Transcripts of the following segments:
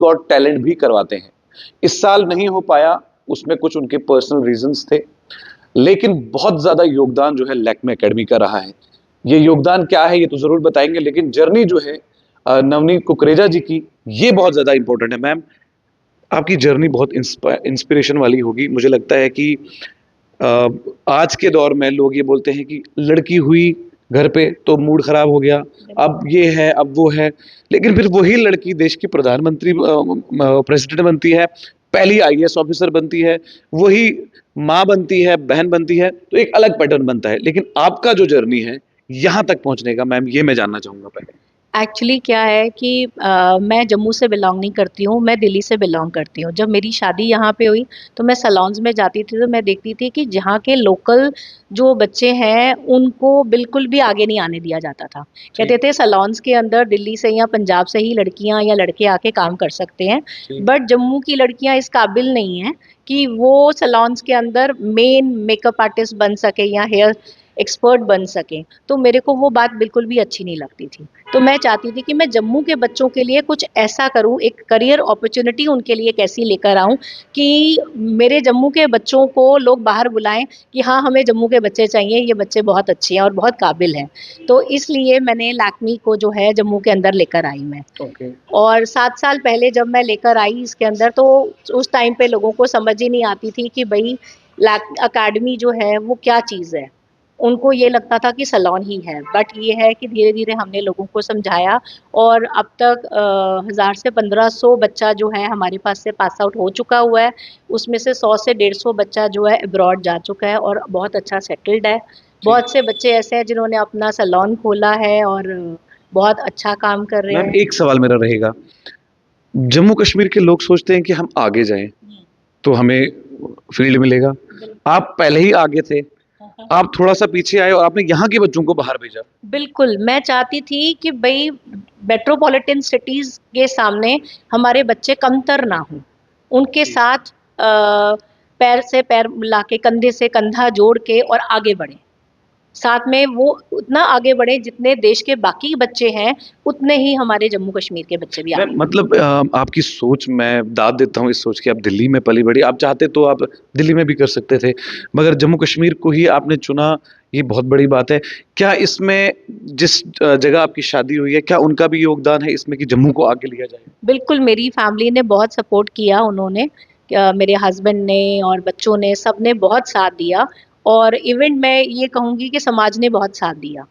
Got talent भी करवाते हैं। इस साल नहीं हो पाया, उसमें कुछ उनके पर्सनल रीजंस थे, लेकिन बहुत ज्यादा योगदान जो है लैक्मे एकेडमी का रहा है। ये योगदान क्या है ये तो जरूर बताएंगे, लेकिन जर्नी जो है नवनीत कुकरेजा जी की, ये बहुत ज्यादा इंपॉर्टेंट है। मैम, आपकी जर्नी बहुत इंस्पिरेशन वाली होगी। मुझे लगता है कि अ, आज के दौर में लोग ये बोलते हैं कि लड़की हुई घर पे तो मूड खराब हो गया, अब ये है अब वो है, लेकिन फिर वही लड़की देश की प्रधानमंत्री प्रेसिडेंट बनती है, पहली आईएएस ऑफिसर बनती है, वही माँ बनती है, बहन बनती है, तो एक अलग पैटर्न बनता है। लेकिन आपका जो जर्नी है यहाँ तक पहुंचने का, मैम, ये मैं जानना चाहूंगा पहले। एक्चुअली क्या है कि मैं जम्मू से बिलोंग नहीं करती हूँ, मैं दिल्ली से बिलोंग करती हूँ। जब मेरी शादी यहाँ पे हुई तो मैं सैलून्स में जाती थी, तो मैं देखती थी कि जहाँ के लोकल जो बच्चे हैं उनको बिल्कुल भी आगे नहीं आने दिया जाता था। कहते थे सैलून्स के अंदर दिल्ली से या पंजाब से ही लड़कियाँ या लड़के आके काम कर सकते हैं, बट जम्मू की लड़कियाँ इस काबिल नहीं हैं कि वो सैलून्स के अंदर मेन मेकअप आर्टिस्ट बन सके या हेयर एक्सपर्ट बन सके। तो मेरे को वो बात बिल्कुल भी अच्छी नहीं लगती थी। तो मैं चाहती थी कि मैं जम्मू के बच्चों के लिए कुछ ऐसा करूं, एक करियर अपॉर्चुनिटी उनके लिए कैसी लेकर आऊं कि मेरे जम्मू के बच्चों को लोग बाहर बुलाएं कि हाँ, हमें जम्मू के बच्चे चाहिए, ये बच्चे बहुत अच्छे हैं और बहुत काबिल हैं। तो इसलिए मैंने लैक्मी को जो है जम्मू के अंदर लेकर आई मैं। और 7 साल पहले जब मैं लेकर आई इसके अंदर, तो उस टाइम पे लोगों को समझ ही नहीं आती थी कि भाई अकेडमी जो है वो क्या चीज़ है। उनको ये लगता था कि सैलून ही है, बट ये है कि धीरे धीरे हमने लोगों को समझाया और अब तक 1000 से 1500 बच्चा जो है हमारे पास से पास आउट हो चुका हुआ है। उसमें से 100 से 150 बच्चा जो है अब्रॉड जा चुका है और बहुत अच्छा सेटल्ड है। बहुत से बच्चे ऐसे हैं जिन्होंने अपना सैलून खोला है और बहुत अच्छा काम कर रहे मैम, हैं। एक सवाल मेरा रहेगा, जम्मू कश्मीर के लोग सोचते हैं कि हम आगे जाएं तो हमें फील्ड मिलेगा, आप पहले ही आगे थे, आप थोड़ा सा पीछे आए और आपने यहाँ के बच्चों को बाहर भेजा। बिल्कुल, मैं चाहती थी कि भई मेट्रोपॉलिटन सिटीज़ के सामने हमारे बच्चे कमतर ना हों। उनके साथ पैर से पैर मिला के, कंधे से कंधा जोड़ के और आगे बढ़ें। साथ में वो उतना आगे बढ़े जितने देश के बाकी बच्चे हैं, उतने ही हमारे जम्मू कश्मीर के बच्चे भी आगे। मतलब आपकी सोच मैं दाद देता हूँ इस सोच की, आप दिल्ली में पली बड़ी, आप चाहते तो आप दिल्ली में भी कर सकते थे, मगर जम्मू कश्मीर को ही आपने चुना, ये बहुत बड़ी बात है। क्या इसमें जिस जगह आपकी शादी हुई है, क्या उनका भी योगदान है इसमें कि जम्मू को आगे लिया जाए? बिल्कुल, मेरी फैमिली ने बहुत सपोर्ट किया, उन्होंने मेरे हस्बैंड ने और बच्चों ने, सब ने बहुत साथ दिया। और इवन मैं ये कहूँगी कि समाज ने बहुत साथ दिया।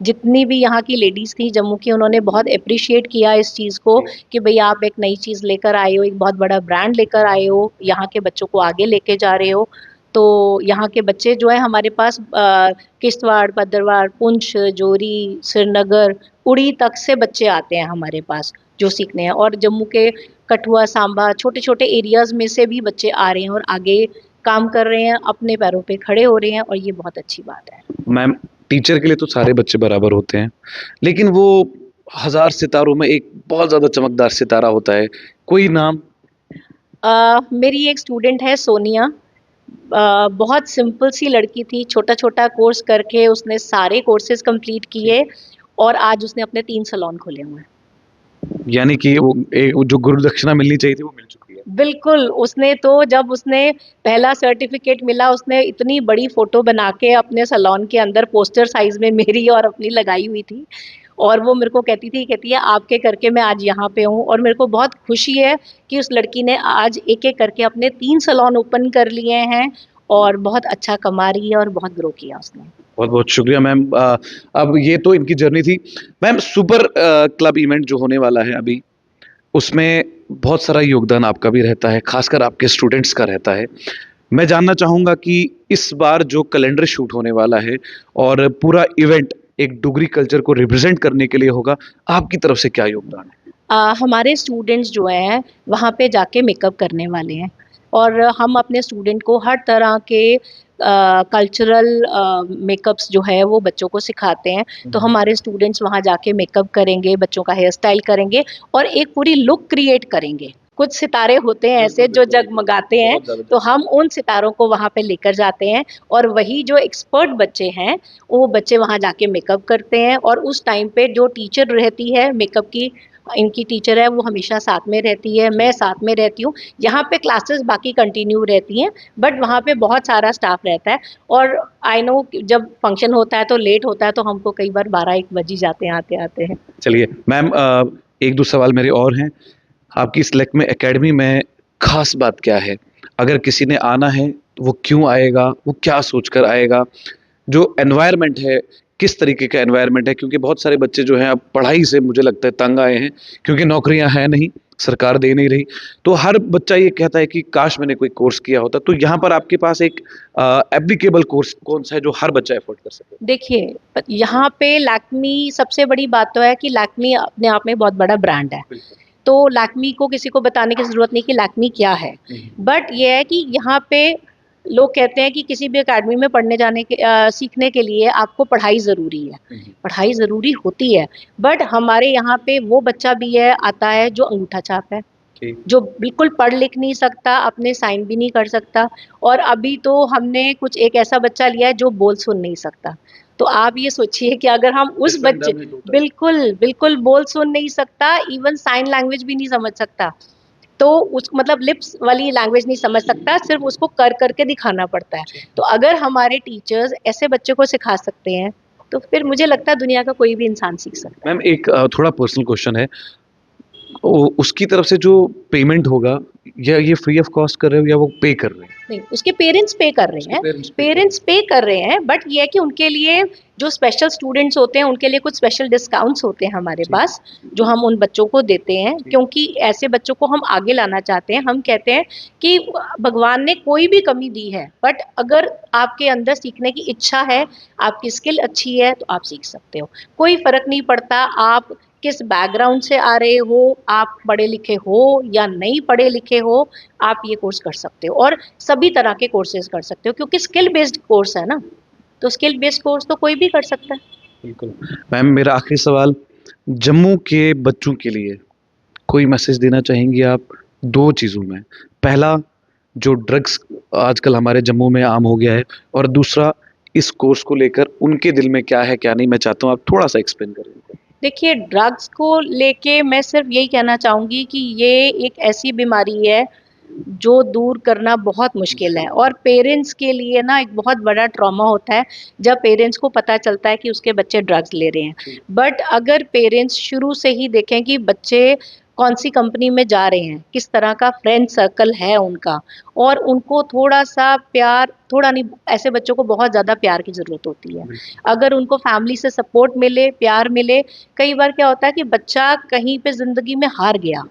जितनी भी यहाँ की लेडीज़ थी जम्मू की, उन्होंने बहुत एप्रिशिएट किया इस चीज़ को कि भई आप एक नई चीज़ लेकर आए हो, एक बहुत बड़ा ब्रांड लेकर आए हो, यहाँ के बच्चों को आगे लेके जा रहे हो। तो यहाँ के बच्चे जो है हमारे पास किश्तवाड़, भद्रवाह, पुंछ, जोरी, श्रीनगर, उड़ी तक से बच्चे आते हैं हमारे पास जो सीखने हैं। और जम्मू के कठुआ, सांबा, छोटे-छोटे एरियाज़ में से भी बच्चे आ रहे हैं और आगे काम कर रहे हैं, अपने पैरों पे खड़े हो रहे हैं और ये बहुत अच्छी बात है। मैम, टीचर के लिए तो सारे बच्चे बराबर होते हैं, लेकिन वो हजार सितारों में एक बहुत ज्यादा चमकदार सितारा होता है, कोई नाम? मेरी एक स्टूडेंट है सोनिया। बहुत सिंपल सी लड़की थी, छोटा-छोटा कोर्स करके उसने सारे कोर्सेज़ कंप्लीट किए और आज उसने अपने 3 सैलून खोले हुए हैं। यानी कि वो जो गुरु दक्षिणा मिलनी चाहिए थी वो मिल चुकी है। बिल्कुल, उसने तो जब उसने पहला सर्टिफ़िकेट मिला, उसने इतनी बड़ी फ़ोटो बना के अपने सैलून के अंदर पोस्टर साइज़ में मेरी और अपनी लगाई हुई थी। और वो मेरे को कहती है आपके करके मैं आज यहाँ पे हूँ। और मेरे को बहुत खुशी है कि उस लड़की ने आज एक-एक करके अपने 3 सैलून ओपन कर लिए हैं और बहुत अच्छा कमा रही है और बहुत ग्रो किया उसने। बहुत बहुत शुक्रिया मैम। अब ये तो इनकी जर्नी थी। मैम, सुपर क्लब इवेंट जो होने वाला है अभी, उसमें बहुत सारा योगदान आपका भी रहता है, खासकर आपके स्टूडेंट्स का रहता है। मैं जानना चाहूँगा कि इस बार जो कैलेंडर शूट होने वाला है और पूरा इवेंट एक डोगरी कल्चर को रिप्रेजेंट करने के लिए होगा, आपकी तरफ से क्या योगदान है? हमारे स्टूडेंट्स जो हैं वहाँ पे जाके मेकअप करने वाले हैं और हम अपने स्टूडेंट को हर तरह के कल्चरल मेकअप्स जो है वो बच्चों को सिखाते हैं। तो हमारे स्टूडेंट्स वहाँ जाके मेकअप करेंगे, बच्चों का हेयर स्टाइल करेंगे और एक पूरी लुक क्रिएट करेंगे। कुछ सितारे होते हैं ऐसे जो जगमगाते हैं, तो हम उन सितारों को वहाँ पे लेकर जाते हैं और वही जो एक्सपर्ट बच्चे हैं, वो बच्चे वहाँ जाके मेकअप करते हैं। और उस टाइम पे जो टीचर रहती है मेकअप की, इनकी टीचर है वो हमेशा साथ में रहती है, मैं साथ में रहती हूँ। यहाँ पे क्लासेस बाकी कंटिन्यू रहती हैं, बट वहाँ पे बहुत सारा स्टाफ रहता है। और आई नो जब फंक्शन होता है तो लेट होता है, तो हमको कई बार 12-1 बज ही जाते हैं आते आते हैं। चलिए मैम, एक दो सवाल मेरे और हैं। आपकी इस लैक्मे एकेडमी में खास बात क्या है? अगर किसी ने आना है तो वो क्यों आएगा, वो क्या सोचकर आएगा? जो एनवायरनमेंट है, किस तरीके का एनवायरनमेंट है? क्योंकि बहुत सारे बच्चे जो हैं अब पढ़ाई से मुझे लगता है तंग आए हैं, क्योंकि नौकरियां हैं नहीं, सरकार दे नहीं रही। तो हर बच्चा ये कहता है कि काश मैंने कोई कोर्स किया होता। तो यहाँ पर आपके पास एक एप्लीकेबल कोर्स कौन सा है जो हर बच्चा एफोर्ड कर सके? देखिए, यहाँ पे लैक्मी सबसे बड़ी बात तो है कि लैक्मी अपने आप में बहुत बड़ा ब्रांड है। तो लैक्मी को किसी को बताने की ज़रूरत नहीं कि लैक्मी क्या है। बट ये है कि यहाँ पे लोग कहते हैं कि किसी भी अकेडमी में पढ़ने जाने के सीखने के लिए आपको पढ़ाई ज़रूरी है। पढ़ाई ज़रूरी होती है, बट हमारे यहाँ पे वो बच्चा भी है आता है जो अंगूठा छाप है, जो बिल्कुल पढ़ लिख नहीं सकता, अपने साइन भी नहीं कर सकता। और अभी तो हमने कुछ एक ऐसा बच्चा लिया है जो बोल सुन नहीं सकता। तो आप ये सोचिए कि अगर हम उस बच्चे, बिल्कुल बिल्कुल बोल सुन नहीं सकता, इवन साइन लैंग्वेज भी नहीं समझ सकता, तो उस मतलब लिप्स वाली लैंग्वेज नहीं समझ सकता, सिर्फ उसको कर करके दिखाना पड़ता है। तो अगर हमारे टीचर्स ऐसे बच्चे को सिखा सकते हैं तो फिर मुझे लगता है दुनिया का कोई भी इंसान सीख सकता है। मैम एक थोड़ा पर्सनल क्वेश्चन है, उसकी तरफ से जो पेमेंट होगा, या ये फ्री ऑफ कॉस्ट कर रहे हो या वो पे कर रहे हैं? नहीं, उसके पेरेंट्स पे कर रहे हैं, पेरेंट्स पे कर रहे हैं, बट ये है कि उनके लिए जो स्पेशल स्टूडेंट्स होते हैं उनके लिए कुछ स्पेशल डिस्काउंट्स होते हैं हमारे पास, जो हम उन बच्चों को देते हैं, क्योंकि ऐसे बच्चों को हम आगे लाना चाहते हैं। हम कहते हैं कि भगवान ने कोई भी कमी दी है, बट अगर आपके अंदर सीखने की इच्छा है, आपकी स्किल अच्छी है, तो आप सीख सकते हो। कोई फर्क नहीं पड़ता आप किस बैकग्राउंड से आ रहे हो, आप पढ़े लिखे हो या नहीं पढ़े लिखे हो, आप ये कोर्स कर सकते हो। और सभी तरह के कोर्सेज कर सकते हो, क्योंकि स्किल बेस्ड कोर्स है ना, तो स्किल बेस्ड कोर्स तो कोई भी कर सकता है। बिल्कुल। मैम मेरा आखिरी सवाल, जम्मू के बच्चों के लिए कोई मैसेज देना चाहेंगी आप? दो चीज़ों में, पहला जो ड्रग्स आजकल हमारे जम्मू में आम हो गया है, और दूसरा इस कोर्स को लेकर उनके दिल में क्या है क्या नहीं, मैं चाहता हूँ आप थोड़ा सा एक्सप्लेन करें। देखिए, ड्रग्स को लेके मैं सिर्फ यही कहना चाहूँगी कि ये एक ऐसी बीमारी है जो दूर करना बहुत मुश्किल है, और पेरेंट्स के लिए ना एक बहुत बड़ा ट्रॉमा होता है जब पेरेंट्स को पता चलता है कि उसके बच्चे ड्रग्स ले रहे हैं। बट अगर पेरेंट्स शुरू से ही देखें कि बच्चे कौन सी कंपनी में जा रहे हैं, किस तरह का फ्रेंड सर्कल है उनका, और उनको थोड़ा सा प्यार, थोड़ा नहीं, ऐसे बच्चों को बहुत ज़्यादा प्यार की ज़रूरत होती है। अगर उनको फैमिली से सपोर्ट मिले, प्यार मिले, कई बार क्या होता है कि बच्चा कहीं पे ज़िंदगी में हार गया,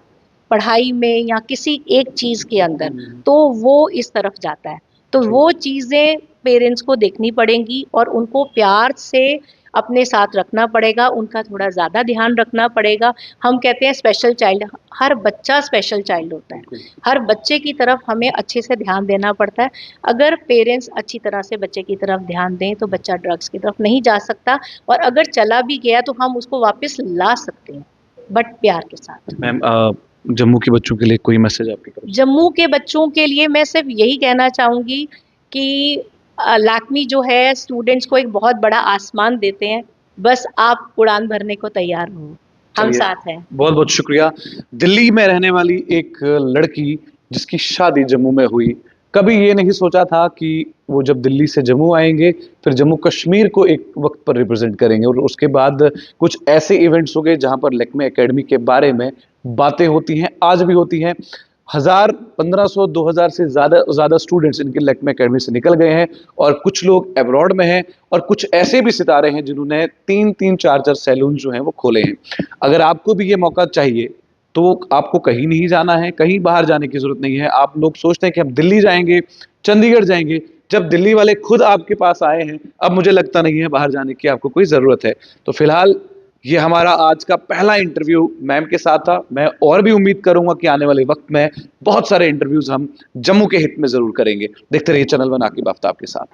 पढ़ाई में या किसी एक चीज़ के अंदर, तो वो इस तरफ जाता है। तो वो चीज़ें पेरेंट्स को देखनी पड़ेंगी और उनको प्यार से अपने साथ रखना पड़ेगा, उनका थोड़ा ज़्यादा ध्यान रखना पड़ेगा। हम कहते हैं स्पेशल चाइल्ड, हर बच्चा स्पेशल चाइल्ड होता है, हर बच्चे की तरफ हमें अच्छे से ध्यान देना पड़ता है। अगर पेरेंट्स अच्छी तरह से बच्चे की तरफ ध्यान दें तो बच्चा ड्रग्स की तरफ नहीं जा सकता, और अगर चला भी गया तो हम उसको वापस ला सकते हैं, बट प्यार के साथ। मैम जम्मू के बच्चों के लिए कोई मैसेज आपकी तरफ? जम्मू के बच्चों के लिए मैं सिर्फ यही कहना चाहूँगी कि लैक्मी जो है स्टूडेंट्स को एक बहुत बड़ा आसमान देते हैं, बस आप उड़ान भरने को तैयार हो, हम साथ हैं। बहुत बहुत शुक्रिया। दिल्ली में रहने वाली एक लड़की जिसकी शादी जम्मू में हुई, कभी ये नहीं सोचा था कि वो जब दिल्ली से जम्मू आएंगे फिर जम्मू कश्मीर को एक वक्त पर रिप्रेजेंट करेंगे, और उसके बाद कुछ ऐसे इवेंट्स हो गए जहां पर लैक्मे एकेडमी के बारे में बातें होती हैं, आज भी होती हैं। 1000, 1500, 2000 से ज़्यादा स्टूडेंट्स इनके लैक्मे एकेडमी से निकल गए हैं, और कुछ लोग अब्रॉड में हैं, और कुछ ऐसे भी सितारे हैं जिन्होंने 3-3, 4-4 सैलून जो हैं वो खोले हैं। अगर आपको भी ये मौका चाहिए तो आपको कहीं नहीं जाना है, कहीं बाहर जाने की ज़रूरत नहीं है। आप लोग सोचते हैं कि हम दिल्ली जाएंगे, चंडीगढ़ जाएंगे, जब दिल्ली वाले खुद आपके पास आए हैं, अब मुझे लगता नहीं है बाहर जाने की आपको कोई ज़रूरत है। तो फिलहाल ये हमारा आज का पहला इंटरव्यू मैम के साथ था। मैं और भी उम्मीद करूंगा कि आने वाले वक्त में बहुत सारे इंटरव्यूज हम जम्मू के हित में ज़रूर करेंगे। देखते रहिए चैनल वन आकिब आफ्ताब के साथ।